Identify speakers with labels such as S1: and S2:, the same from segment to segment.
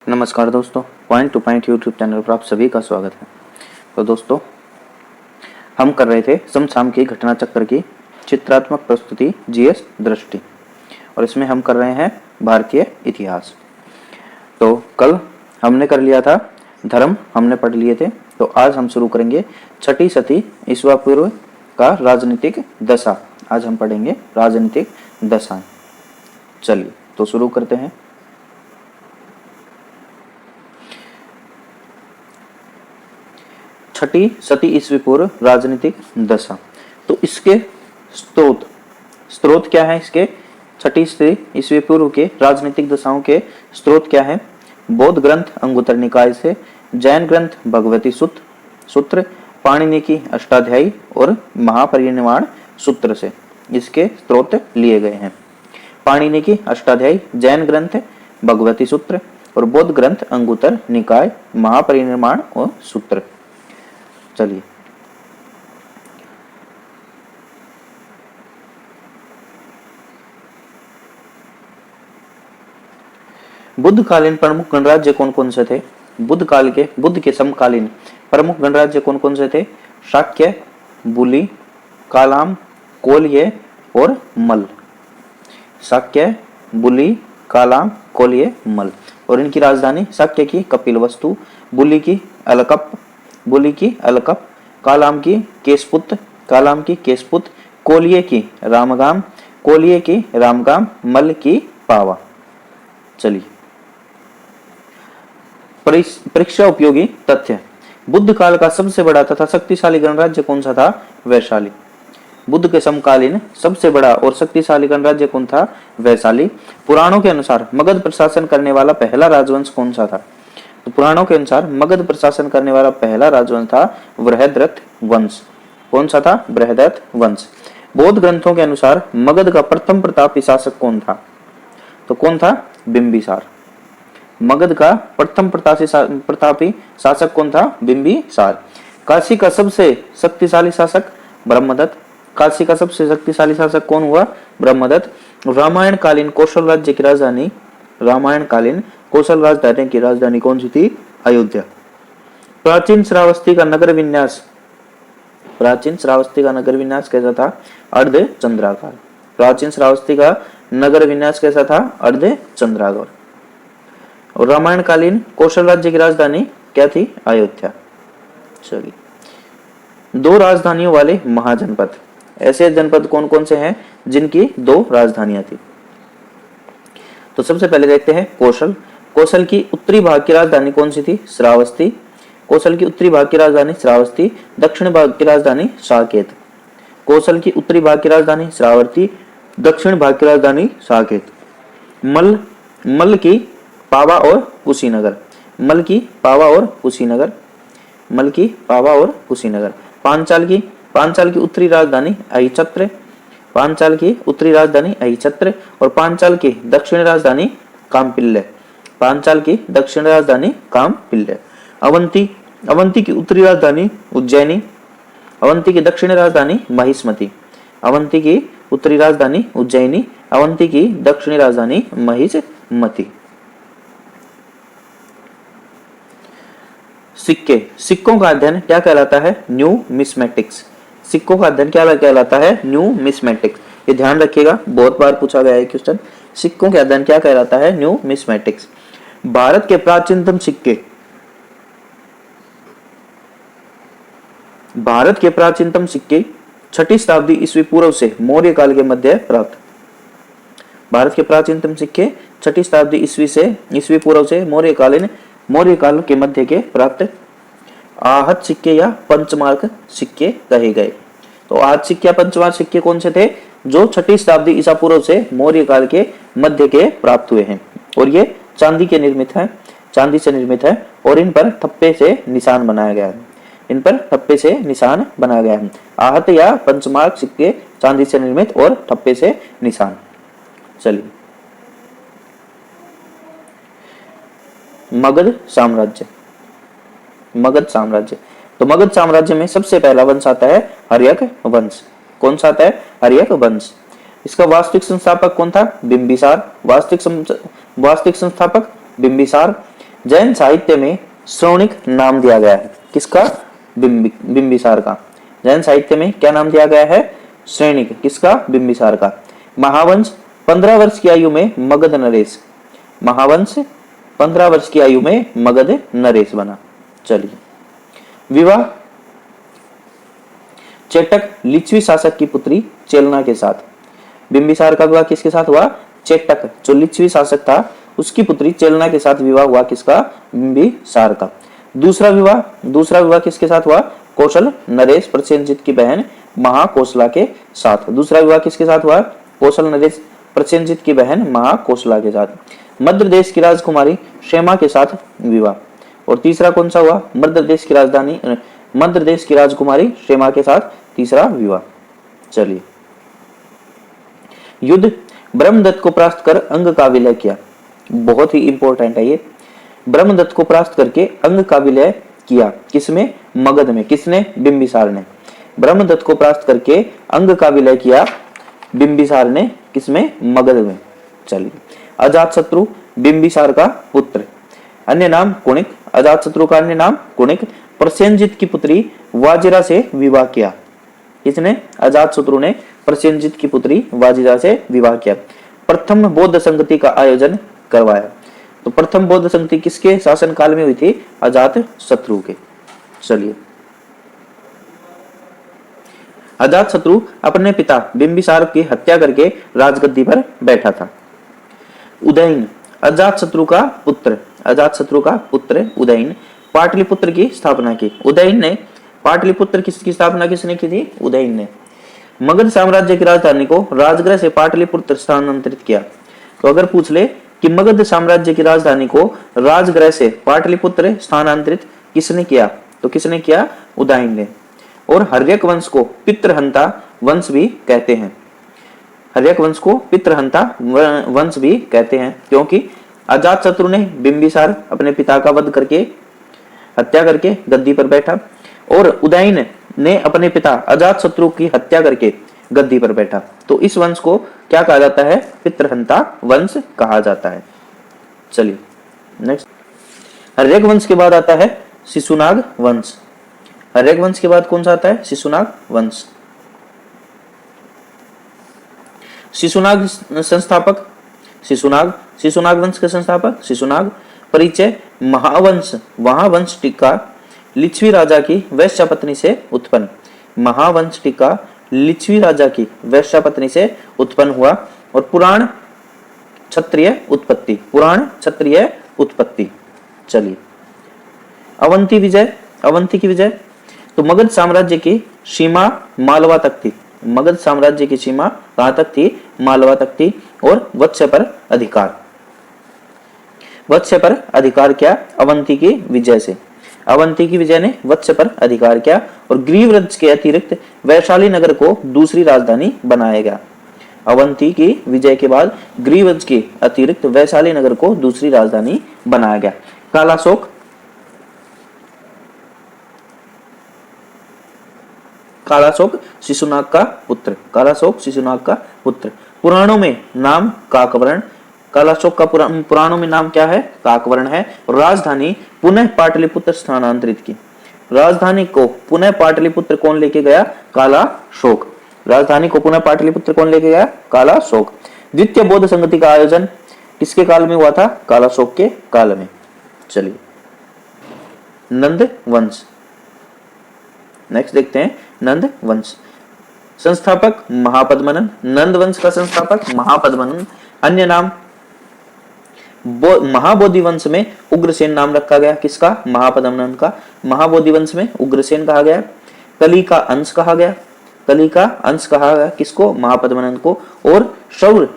S1: नमस्कार दोस्तों, point two point YouTube channel पर आप सभी का स्वागत है। तो दोस्तों, हम कर रहे थे समसाम की घटना चक्र की चित्रात्मक प्रस्तुति जीएस दृष्टि, और इसमें हम कर रहे हैं भारतीय इतिहास। तो कल हमने कर लिया था धर्म, हमने पढ़ लिए थे। तो आज हम शुरू करेंगे छठी सदी ईस्वा पूर्व का राजनीतिक दशा। आज हम पढ़ेंगे राजनीतिक दशा। चलिए तो शुरू करते हैं। छठी सती ईस्वी पूर्व राजनीतिक दशा। तो इसके स्रोत क्या है? इसके छठी सदी ईस्वी पूर्व के राजनीतिक दशाओं के स्रोत क्या है? बौद्ध ग्रंथ अंगुत्तर निकाय से, जैन ग्रंथ भगवती सूत्र, पाणिनि की अष्टाध्यायी और महापरिनिर्वाण सूत्र से इसके स्रोत लिए गए हैं। पाणिनि की अष्टाध्यायी, जैन ग्रंथ भगवती सूत्र और बौद्ध ग्रंथ अंगुत्तर निकाय, महापरिनिर्वाण और सूत्र। चलिए बुद्धकालीन प्रमुख गणराज्य कौन कौन से थे? बुद्ध के समकालीन प्रमुख गणराज्य कौन कौन से थे? शाक्य, बुली, कालाम, कोल्य और मल। शाक्य, बुली, कालाम, कोल्य, मल। और इनकी राजधानी शाक्य की कपिलवस्तु, बुली की अलकप, कालाम की केशपुत, कोल्ये की रामगाम, मल की पावा। चलिए परीक्षा उपयोगी तथ्य। बुद्ध काल का सबसे बड़ा तथा शक्तिशाली गणराज्य कौन सा था? वैशाली। बुद्ध के समकालीन सबसे बड़ा और शक्तिशाली गणराज्य कौन था? वैशाली। पुराणों के अनुसार मगध प्रशासन करने वाला पहला राजवंश कौन सा था? तो पुराणों के अनुसार मगध प्रशासन करने वाला पहला राजवंश था बृहद्रथ वंश। कौन सा था? बृहद्रथ वंश। बौद्ध ग्रंथों के अनुसार मगध का प्रथम प्रतापी शासक कौन था? तो कौन था? बिंबिसार। मगध का प्रथम प्रतापी शासक कौन था? बिंबिसार। काशी का सबसे शक्तिशाली शासक ब्रह्मदत्त। काशी का सबसे शक्तिशाली शासक कौन हुआ? ब्रह्मदत्त। रामायण कालीन कौशल राज्य की राजधानी कौन सी थी? अयोध्या। प्राचीन श्रावस्ती का नगर विन्यास कैसा था? अर्ध चंद्राकार। प्राचीन श्रावस्ती का नगर विन्यास कैसा था? अर्ध चंद्राकार। और रामायण कालीन कौशल राज्य की राजधानी क्या थी? अयोध्या। चलिए, दो राजधानियों वाले महाजनपद। ऐसे जनपद कौन कौन से हैं जिनकी दो राजधानियां थी? तो सबसे पहले देखते हैं कौशल की उत्तरी भाग की राजधानी कौन सी थी? श्रावस्ती। कौशल की उत्तरी भाग की राजधानी श्रावस्ती, दक्षिण भाग की राजधानी साकेत। कौशल की उत्तरी भाग की राजधानी श्रावस्ती, दक्षिण भाग की राजधानी साकेत। मल की पावा और कुशीनगर। पांचाल की उत्तरी राजधानी अहिच्छत्र। और पांचाल की दक्षिण राजधानी कामपिल्ले। अवंती की उत्तरी राजधानी उज्जैनी। अवंती की दक्षिण राजधानी महिष्मती। अवंती की दक्षिणी राजधानी महिष्मती। सिक्कों का अध्ययन क्या कहलाता है? न्यूमिस्मेटिक्स। सिक्कों का अध्ययन क्या कहलाता है? न्यूमिस्मेटिक्स। ये ध्यान रखिएगा, बहुत बार पूछा गया है क्वेश्चन। सिक्कों के अध्ययन क्या कहलाता है? न्यूमिस्मेटिक्स। भारत के प्राचीनतम सिक्के छठी शताब्दी ईस्वी पूर्व से मौर्य काल के मध्य प्राप्त। भारत के प्राचीनतम सिक्के छठी शताब्दी ईस्वी पूर्व से मौर्य काल के मध्य के प्राप्त आहत सिक्के या पंचमार्क सिक्के कहे गए। तो आहत सिक्के या पंचमार्क सिक्के कौन से थे? जो छठी शताब्दी ईसा पूर्व से मौर्य काल के मध्य के प्राप्त हुए हैं, और ये चांदी से निर्मित है और इन पर ठप्पे से निशान बनाया गया है। आहत या पंचमार्क सिक्के चांदी से निर्मित और ठप्पे से निशान। चलिए, मगध साम्राज्य। तो मगध साम्राज्य में सबसे पहला वंश आता है हर्यक वंश। कौन सा आता है? हर्यक वंश। इसका वास्तविक संस्थापक कौन था? बिंबिसार। वास्तविक संस्थापक बिंबिसार। जैन साहित्य में श्रवणिक नाम दिया गया है किसका? बिंबिसार का। जैन साहित्य में क्या नाम दिया गया है? श्रेणिक। किसका? बिंबिसार का। महावंश 15 वर्ष की आयु में मगध नरेश। महावंश 15 वर्ष की आयु में मगध नरेश बना। चलिए, विवाह चेटक लिच्छवी शासक की पुत्री चेलना के साथ। बिंबिसार का विवाह किसके साथ हुआ? चेटक जो लिच्छवी शासक था उसकी पुत्री चेलना के साथ विवाह हुआ किसका? बिंबिसार का। दूसरा विवाह किसके साथ हुआ? कौशल नरेश प्रसेनजित की बहन महाकोसला के साथ। दूसरा विवाह किसके साथ हुआ? कौशल नरेश प्रसेनजित की बहन महाकोसला के साथ। मध्य प्रदेश की राजकुमारी क्षेमा के साथ विवाह। और तीसरा कौन सा हुआ? मध्य प्रदेश की राजकुमारी क्षेमा के साथ तीसरा विवाह। चलिए, युद्ध ब्रह्मदत्त को परास्त कर अंग का विलय किया। बहुत ही इंपॉर्टेंट है ये। ब्रह्मदत्त को परास्त करके अंग का विलय किया किसमें? मगध में। किसने? बिंबिसार ने। ब्रह्मदत्त को परास्त करके अंग का विलय किया बिंबिसार ने किसमें? मगध में। चलिए, अजातशत्रु बिंबिसार का पुत्र। अन्य नाम कुणिक। अजातशत्रु का अन्य नाम कुणिक। प्रसेनजित की पुत्री वाजिरा से विवाह किया। किसने? अजातशत्रु ने प्रसेनजित की पुत्री वाजिरा से विवाह किया। प्रथम बौद्ध संगति का आयोजन करवाया। तो प्रथम बौद्ध संगति किसके शासन काल में हुई थी? अजातशत्रु के। चलिए, अजातशत्रु अपने पिता बिंबिसार की हत्या करके राजगद्दी पर बैठा था। उदयन अजातशत्रु का पुत्र उदयन पाटलिपुत्र की स्थापना की। उदयन ने पाटलिपुत्र की स्थापना किसने की थी? उदयन ने। मगध साम्राज्य की राजधानी को राजगृह से पाटलिपुत्र स्थानांतरित किया। तो अगर पूछ ले कि मगध साम्राज्य की राजधानी को राजगृह से पाटलिपुत्र स्थानांतरित किसने किया? तो किसने किया? उदयन ने। और हर्यक वंश को पितृहंता वंश भी कहते हैं। हर्यक वंश को पितृहंता वंश भी कहते हैं क्योंकि अजातशत्रु ने बिंबिसार अपने पिता का वध करके हत्या करके गद्दी पर बैठा और उदयन ने अपने पिता अजातशत्रु की हत्या करके गद्दी पर बैठा। तो इस वंश को क्या कहा जाता है? पितृहंता वंश कहा जाता है। चलिए, नेक्स्ट, हर्यक वंश के बाद आता है शिशुनाग वंश। हर्यक वंश के बाद कौन सा आता है? शिशुनाग वंश। शिशुनाग संस्थापक शिशुनाग वंश के संस्थापक शिशुनाग। परिचय महावंश वंश टीका लिच्छवी राजा की वैश्य पत्नी से उत्पन्न। महावंश टीका लिच्छवी राजा की वैश्य पत्नी से उत्पन्न हुआ। और पुराण क्षत्रिय उत्पत्ति। चलिए, अवंती की विजय। तो मगध साम्राज्य की सीमा मालवा तक थी। मगध साम्राज्य की सीमा कहां तक थी? मालवा तक थी। और वत्स्य पर अधिकार क्या? अवंती की विजय से। अवंती की विजय ने वत्स्य पर अधिकार किया और ग्रीवराज के अतिरिक्त वैशाली नगर को दूसरी राजधानी बनाया गया। अवंती की विजय के बाद ग्रीवराज के अतिरिक्त वैशाली नगर को दूसरी राजधानी बनाया गया। कालाशोक शिशुनाग का पुत्र। पुराणों में नाम काकवर्ण। कालाशोक का पुराणों में नाम क्या है? काकवर्ण है। राजधानी पुनः पाटलिपुत्र स्थानांतरित की। राजधानी को पुनः पाटलिपुत्र कौन लेके गया? कालाशोक। राजधानी को पुनः पाटलिपुत्र कौन लेके गया? कालाशोक। द्वितीय बौद्ध संगति का आयोजन किसके काल में हुआ था? कालाशोक के काल में। चलिए, नंद वंश। नेक्स्ट देखते हैं नंद वंश। संस्थापक महापद्मनन। नंद वंश का संस्थापक महापद्मनन। अन्य नाम महाबोधि वंश में उग्रसेन नाम रखा गया। किसका? महापद्मनन का। महाबोधि वंश में उग्रसेन कहा गया। कली का अंश कहा गया किसको? महापद्मनन को। और सर्व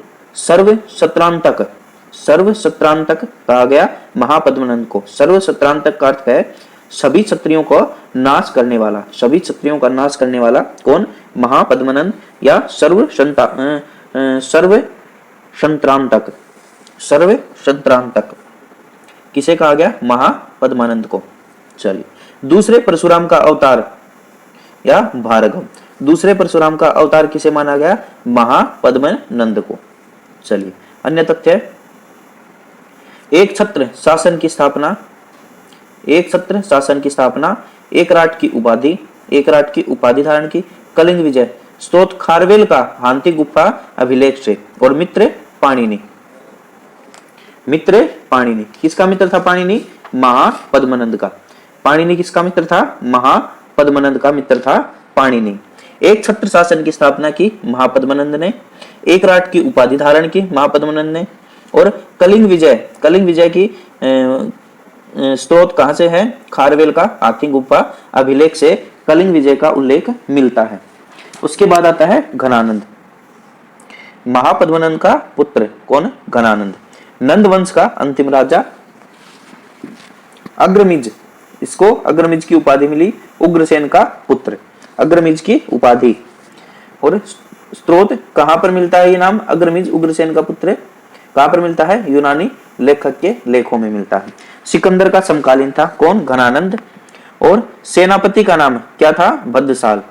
S1: सत्रांतक कहा गया महापद्मनन को। सर्व सत्रांतक का अर्थ है सभी क्षत्रियों का नाश करने वाला। कौन? महापद्मनन या सर्व संत्रांतक किसे कहा गया? महापद्मानंद को। चलिए, दूसरे परशुराम का अवतार या भार्गव। दूसरे परशुराम का अवतार किसे माना गया? महापद्मानंद को। चलिए, अन्य तथ्य एक छत्र शासन की स्थापना, एक छत्र शासन की स्थापना, एक राट की उपाधि, एक राट की उपाधि धारण की, कलिंग विजय, स्तोत्र खारवेल का हांती गुफा अभिलेख से, और मित्र पाणिनि। मित्र पाणिनि किसका मित्र था? पाणिनि महापद्मनंद का। पाणिनि किसका मित्र था? महापद्मनंद का मित्र था पाणिनि। एक छत्र शासन की स्थापना की महापद्मनंद ने, एक राट की उपाधि धारण की महापद्मनंद ने, और कलिंग विजय की स्रोत कहां से है? खारवेल का हाथी गुफा अभिलेख से कलिंग विजय का उल्लेख मिलता है। उसके बाद आता है घनानंद। महापद्मनंद का पुत्र कौन? घनानंद। नंद वंश का अंतिम राजा अग्रमिज, इसको अग्रमिज की उपाधि मिली, उग्रसेन का पुत्र, अग्रमिज की उपाधि। और स्रोत कहां पर मिलता है ये नाम? अग्रमिज उग्रसेन का पुत्र कहां पर मिलता है? यूनानी लेखक के लेखों में मिलता है। सिकंदर का समकालीन था कौन? घनानंद। और सेनापति का नाम क्या था? भद्रसाल।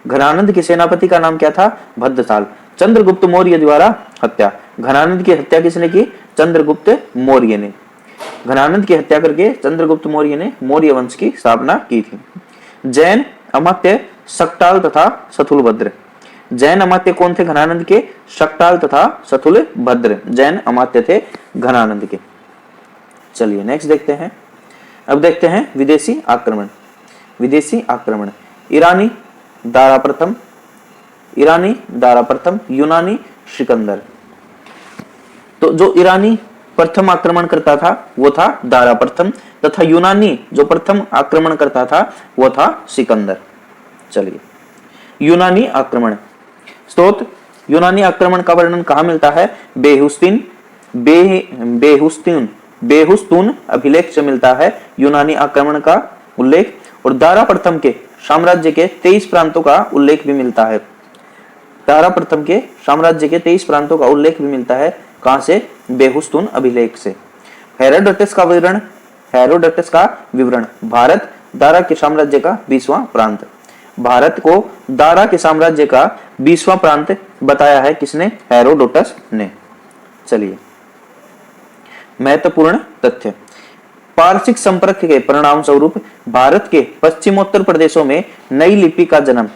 S1: घनानंद के सेनापति का नाम क्या था? भद्रसाल। चंद्रगुप्त मौर्य द्वारा हत्या। घनानंद की हत्या किसने की? चंद्रगुप्त मौर्य ने। घनानंद की हत्या करके चंद्रगुप्त मौर्य ने मौर्य वंश की स्थापना की थी। जैन अमात्य शकटाल तथा सथुलभद्र। जैन अमात्य कौन थे घनानंद के? शकटाल तथा सथुलभद्र जैन अमात्य थे घनानंद के। चलिए नेक्स्ट देखते हैं। अब देखते हैं विदेशी आक्रमण। विदेशी आक्रमण, ईरानी दारा प्रथम, ईरानी दारा प्रथम, यूनानी सिकंदर। तो जो ईरानी प्रथम आक्रमण करता था वो था दारा प्रथम, तथा यूनानी जो प्रथम आक्रमण करता था वो था सिकंदर। चलिए यूनानी आक्रमण, स्रोत यूनानी आक्रमण का वर्णन कहां मिलता है? बेहुस्तून अभिलेख से मिलता है यूनानी आक्रमण का उल्लेख। और दारा प्रथम के साम्राज्य के 23 प्रांतों का उल्लेख भी मिलता है। दारा प्रथम के साम्राज्य के 23 प्रांतों का उल्लेख भी मिलता है। कहां से? बेहुस्तून अभिलेख से। हेरोडोटस का विवरण, हेरोडोटस का विवरण, भारत दारा के साम्राज्य का 20वां प्रांत। भारत को दारा के साम्राज्य का 20वां प्रांत बताया है किसने? हेरोडोटस ने। चलिए महत्वपूर्ण तथ्य, पारसिक संपर्क के परिणाम स्वरूप भारत के पश्चिमोत्तर प्रदेशों में नई लिपि का जन्म।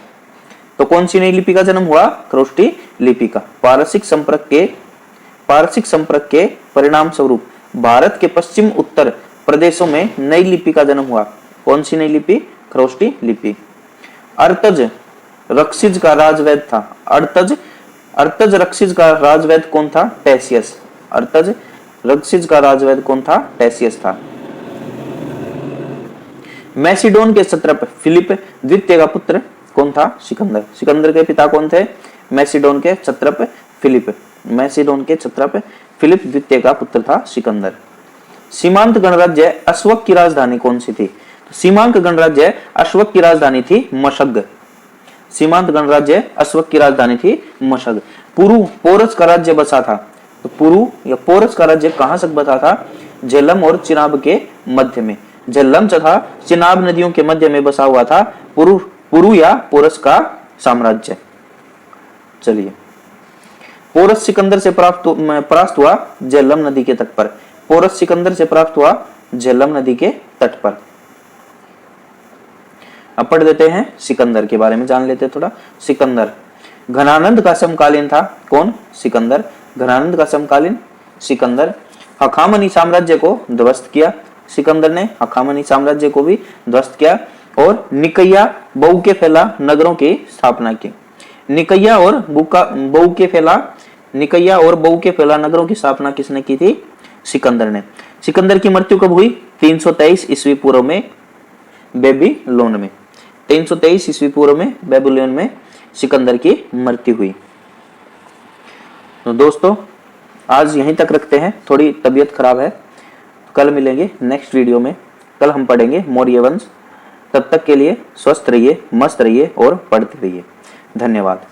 S1: तो कौन सी नई लिपि का जन्म हुआ? खरोष्टी लिपि का। पारसिक संपर्क के परिणाम स्वरूप भारत के पश्चिम उत्तर प्रदेशों में नई लिपि का जन्म हुआ। कौन सी नई लिपि? खरोष्टी लिपि। अर्तज रक्षिज का राजवैद था। अर्तज रक्षिज का राजवैद कौन था? टेसियस। अर्तज रक्षिज का राजवैद कौन था? टेसियस था। मैसिडोन के क्षत्रप फिलिप द्वितीय का पुत्र कौन था? सिकंदर। सिकंदर के पिता कौन थे? मैसिडोन के क्षत्रप फिलिप। मैसिडोन के क्षत्रप फिलिप द्वितीय का पुत्र था सिकंदर। सीमांत गणराज्य अश्वक की राजधानी कौन सी थी? सीमांत गणराज्य अश्वक की राजधानी थी मशग। सीमांत गणराज्य अश्वक की राजधानी थी मशग। पुरु पोरस का राज्य बसा था। तो पुरु या पोरस का राज्य कहां तक बसा था? झेलम और चिनाब के मध्य में। झेलम तथा चिनाब नदियों के मध्य में बसा हुआ था पुरु या पोरस का साम्राज्य। चलिए पोरस सिकंदर से परास्त हुआ झेलम नदी के तट पर। पोरस सिकंदर से प्राप्त हुआ झेलम नदी के तट पर। अब पढ़ देते हैं सिकंदर के बारे में, जान लेते हैं थोड़ा। सिकंदर घनानंद का समकालीन था। कौन? सिकंदर। घनानंद का समकालीन सिकंदर। हखामनी साम्राज्य को ध्वस्त किया। सिकंदर ने हखामनी साम्राज्य को भी ध्वस्त किया और निकैया बहुकेफेला नगरों की स्थापना की। निकैया और बहुकेफेला नगरों की स्थापना किसने की थी? सिकंदर ने। सिकंदर की मृत्यु कब हुई? 323 ईस्वी पूर्व में बेबीलोन में। 323 ईस्वी पूर्व में बेबीलोन में सिकंदर की मृत्यु हुई। तो दोस्तों आज यहीं तक रखते हैं, थोड़ी तबीयत खराब है। कल मिलेंगे नेक्स्ट वीडियो में। कल हम पढ़ेंगे मौर्य वंश। तब तक के लिए स्वस्थ रहिए, मस्त रहिए और पढ़ते रहिए। धन्यवाद।